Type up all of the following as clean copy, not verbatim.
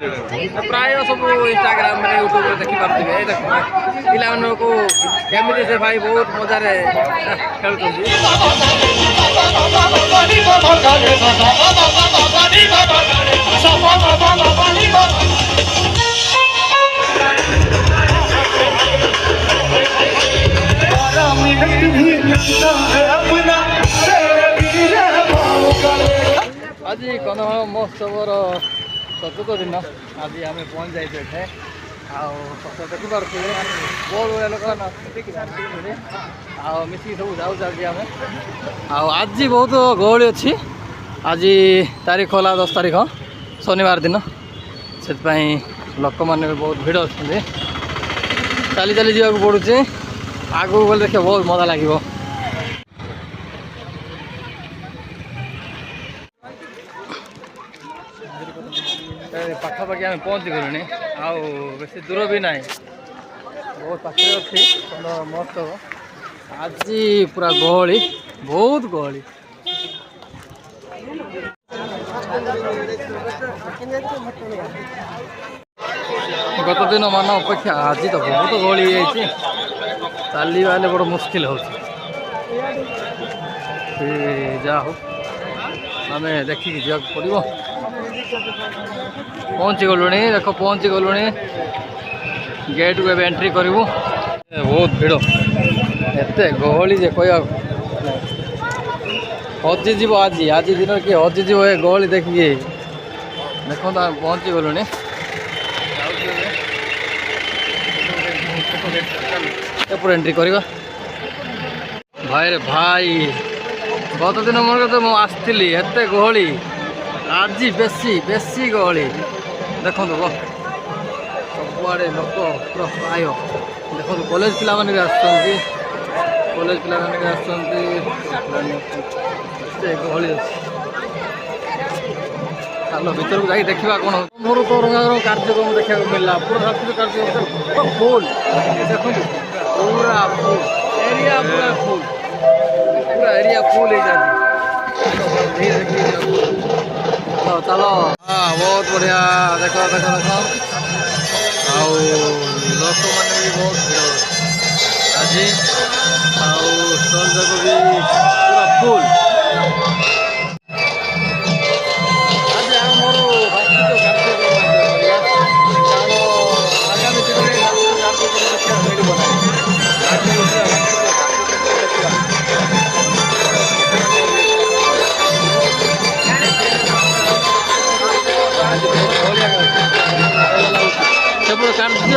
प्राय सब इंस्टाग्राम में यूट्यूब में देखी पार्थिवे देख पिला को केमी से भाई बहुत मजार खेलुं आज कन्धमाल महोत्सवर चतुर्थ दिन आज आम पहुँच जाइए देखिए बहुत बड़ा लोग मिसिक सब जाऊँ आम आज बहुत गहली अच्छी आज तारीख होला 10 तारीख शनिवार दिन से लोक मैंने बहुत भिड़ अच्छे चली चली जावाक पड़ुचे आगू गले देखिए बहुत मजा लगे पाखापाखि आम पहुँची गलुनी आउ बेस दूर भी ना बहुत पाखे अच्छी महोत्सव आज पूरा गहली बहुत गहली गत दिन मान अपेक्षा आज तो बहुत गहली चलवा बड़ मुस्किल हो जा हो आम देखिए जावाक पड़ो पहुँची गलु देख पहुँची गलु गेट को एंट्री करूँ बहुत भिड़ एत गहली जे कह हजिज आज आज दिन किए हजिज ए गहली देखिए देखो पहुँची गलु एंट्री करवा भाई रे भाई गत दिन मन तो मुझे आसती एत गहली आज बेसी बेसी गहली देखो सबुआड़े लोक पूरा प्राय देखो कॉलेज पिला भी कॉलेज पिला गहली चलो भर को जाकि देखा कौन मोर तो रंगारंग कार्यक्रम देखा मिलला पूरा सांस्कृतिक कार्यक्रम फुल देखो पूरा फुल एरिया पूरा फुल चलो हाँ बहुत बढ़िया देख देख देख आउ लोक मैंने भी बहुत भिड़ आज स्टल जाक भी पूरा फुल आज मोर आगामी दिन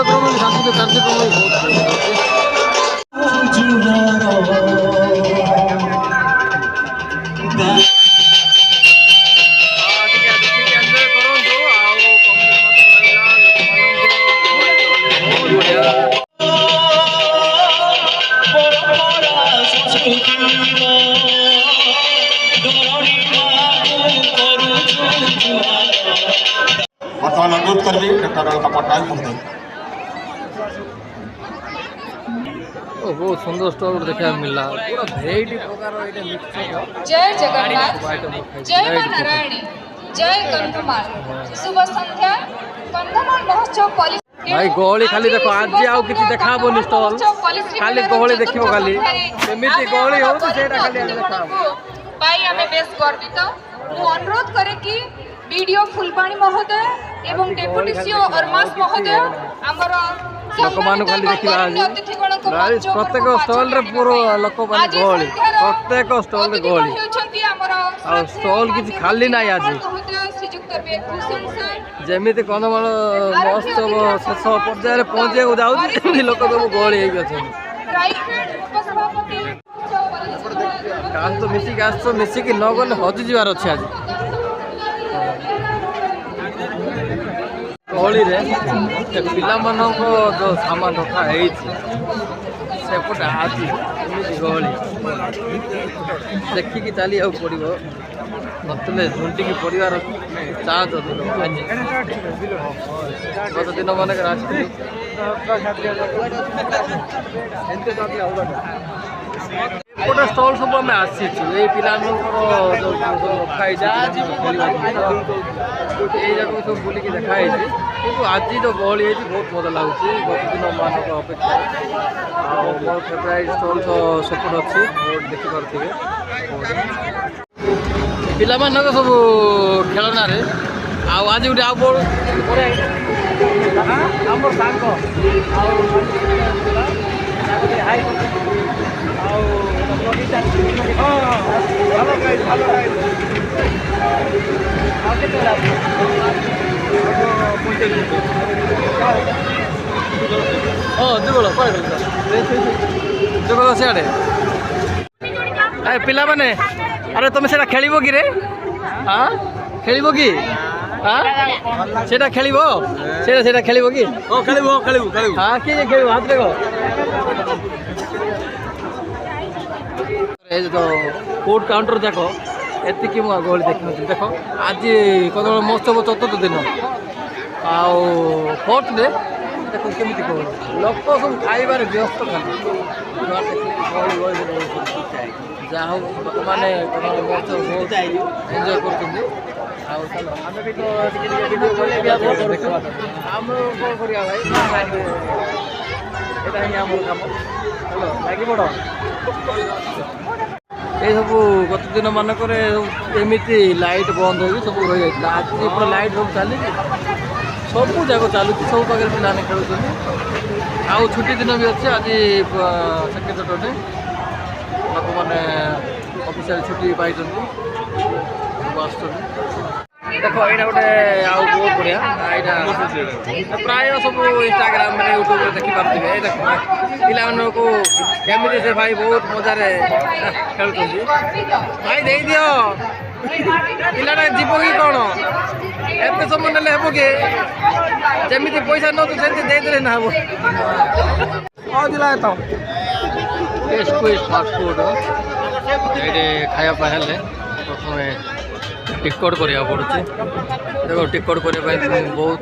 कार्यक्रम सांस्कृतिक कार्यक्रम बर्तमान अनुरोध करी डॉक्टर अलका पट्टनायक महोदय बहुत सुंदर स्टॉल देखा मिलला पूरा भेराइटी प्रकार जय जगन्नाथ जय मां नारायणी जय कंधमाल शुभ संध्या कंधमाल महोत्सव पॉलिसी भाई गहली खाली देखो आज आउ किछि देखाबोनी स्टॉल खाली गहली देखिबो खाली एमिति गहली हो तो सेटा खाली देखाबो भाई हमें बेस गर्वित मु अनुरोध करे कि वीडियो फुलबाणी महोदय एवं डेप्यूटी सीओ अरमास महोदय हमर लोक मान खाली देखिबा आज प्रत्येक स्टॉल रे पूरा लोक मान गहली प्रत्येक स्टॉल रे गहली आ स्टॉल किछि खाली नाही आज जेमिति कंधमाल महोत्सव शेष पर्यायर पहुँचे जाऊँ लोक सब गहली तो मिसिक न गले हजि जबार अच्छे आज गहली पिला जो सामान रखा सेपटे आज गहली देखिकी चली पड़ो नतले झुंटिकी पड़ार चार्ज गत दिन मन गोटे स्टल सब आम आसी पिला रखाई এই ଜାଗାକୁ ସବୁ ବୁଲିକି ଦେଖା ହେଇଛି କିନ୍ତୁ ଆଜି ତ ଗହଳି ହେଇଛି ବହୁତ ମଜା ଲାଗୁଛି ଗୋଟେ ଦିନ ମାନଙ୍କ ଅପେକ୍ଷା ଆଉ ମୋର ଫେଭରାଇଟ୍ ଷ୍ଟଲ୍ ତ ସେପଟ ଅଛି ଦେଖିପାରୁଥିବେ ପିଲାମାନଙ୍କ ସବୁ ଖେଳନାରେ ଆଉ ଆଜି ଗୋଟେ ଆଉ ବଡ଼ ଆମର ସାଙ୍ଗ ଆଉ ଯୁଗଳ ସିଆଡ଼େ ପିଲାମାନେ ଆରେ ତମେ ସେଇଟା ଖେଳିବ କି ରେ ହଁ ଖେଳିବ କି ସେଇଟା ଖେଳିବ ସେଇଟା ଖେଳିବ କି ଖେଳିବୁ ହଁ କିଏ ଖେଳିବ ହାତ ଦେଖ ଏ ତ ଫୁଡ୍ କାଉଣ୍ଟର ଯାକ ଏତିକି ମୁଁ ଗହଳି ଦେଖିନଥିଲି ଦେଖ ଆଜି କଦଳ ମହୋତ୍ସବ ଚତୁର୍ଥ ଦିନ ଆଉ ଫୋର୍ଥ ଡେ ଦେଖ କେମିତି ଗହଳି ଲୋକ ସବୁ ଖାଇବାରେ ବ୍ୟସ୍ତ ଖାଲି ଯାହା ହଉ ଲୋକମାନେ କଦଳ ମହୋତ୍ସବ ବହୁତ ଏନ୍ଜୟ କରୁଛନ୍ତି ଆଉ ଚାଲ ଆମେ ବି ତ ଟିକେ ଭିଡ଼ିଓ କରିବା ଆମର କ'ଣ କରିବା ଭାଇ ଏଇଟା ହିଁ ଆମର କାମ ଚାଲ ଲାଗି ପଡ଼ এই ସବୁ ଗତ ଦିନ ମାନଙ୍କରେ ଏମିତି ଲାଇଟ୍ ବନ୍ଦ ହୋଇକି ସବୁ ରହିଯାଇଥିଲା ଆଜି ପୁରା ଲାଇଟ୍ ସବୁ ଚାଲିଛି ସବୁ ଯାକ ଚାଲୁଛି ସବୁ ପାଖରେ ପିଲାମାନେ ଖେଳୁଛନ୍ତି ଆଉ ଛୁଟି ଦିନ ବି ଅଛି ଆଜି ସେକେଣ୍ଡ ସଟର୍ଡେ ଲୋକମାନେ ଅଫିସିଆଲ ଛୁଟି ପାଇଛନ୍ତି ସବୁ ଆସୁଛନ୍ତି ଦେଖ ଏଇଟା ଗୋଟେ ଆଉ ବହୁତ ବଢ଼ିଆ ଏଇଟା ପ୍ରାୟ ସବୁ ଇନଷ୍ଟାଗ୍ରାମରେ ୟୁଟ୍ୟୁବରେ ଦେଖିପାରୁଥିବେ ଏଇ ଦେଖ ପିଲାମାନଙ୍କୁ କେମିତି ସେ ଭାଇ ବହୁତ ମଜାରେ ଖେଳୁଛନ୍ତି ଭାଇ ଦେଇଦିଅ ପିଲାଟା ଯିବ କି କ'ଣ ଏତେ ସମୟ ନେଲେ ହେବ କି ଯେମିତି ପଇସା ନେଉଛୁ ସେମିତି ଦେଇଦେଲେ ନା ହେବ ହଁ ଦିଲା ତ ଫାଷ୍ଟଫୁଡ଼ ଏଇଠି ଖାଇବା ପାଇଁ ହେଲେ ପ୍ରଥମେ ଟିକଟ କରିବାକୁ ପଡ଼ୁଛି ଦେଖ ଟିକଟ କରିବା ପାଇଁ ବହୁତ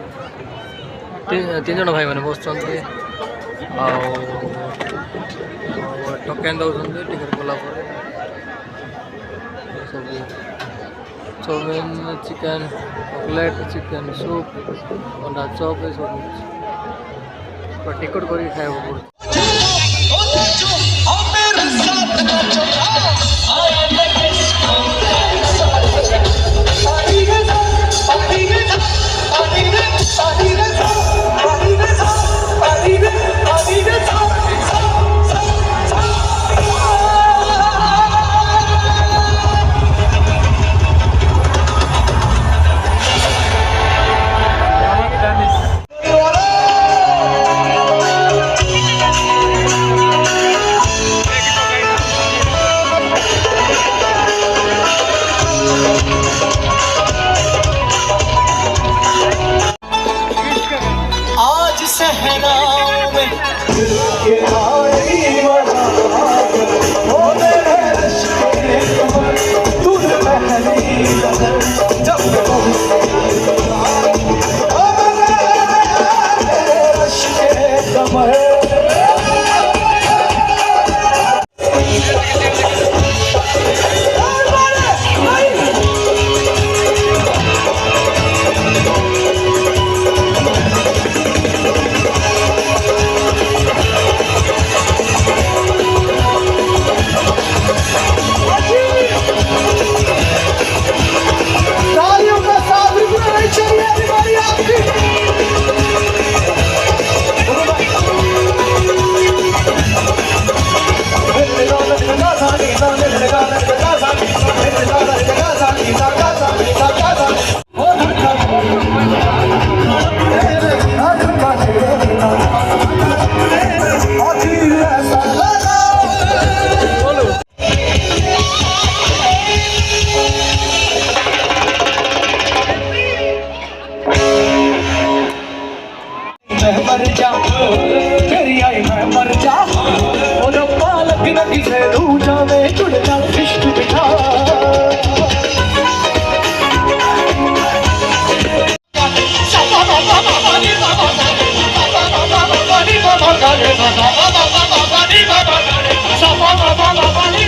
ତିନି ଜଣ ଭାଇମାନେ ବସୁଛନ୍ତି ଆଉ ଟୋକେନ୍ ଦେଉଛନ୍ତି ଟିକେଟ୍ କଲା ପରେ ସବୁ chowmein chicken cutlet chicken soup ଅଣ୍ଡା ଚପ୍ ଏସବୁ ଟିକଟ କରିକି ଖାଇବାକୁ ପଡ଼ୁଛି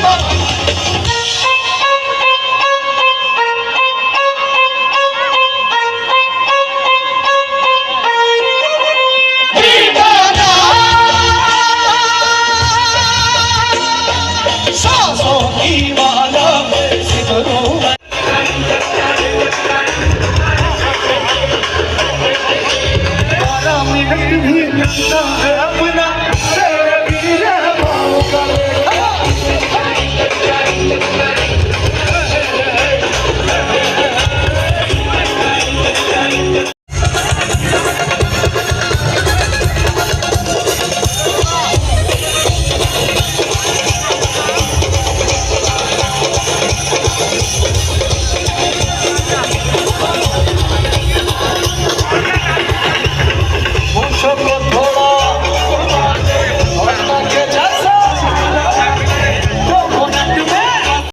Baba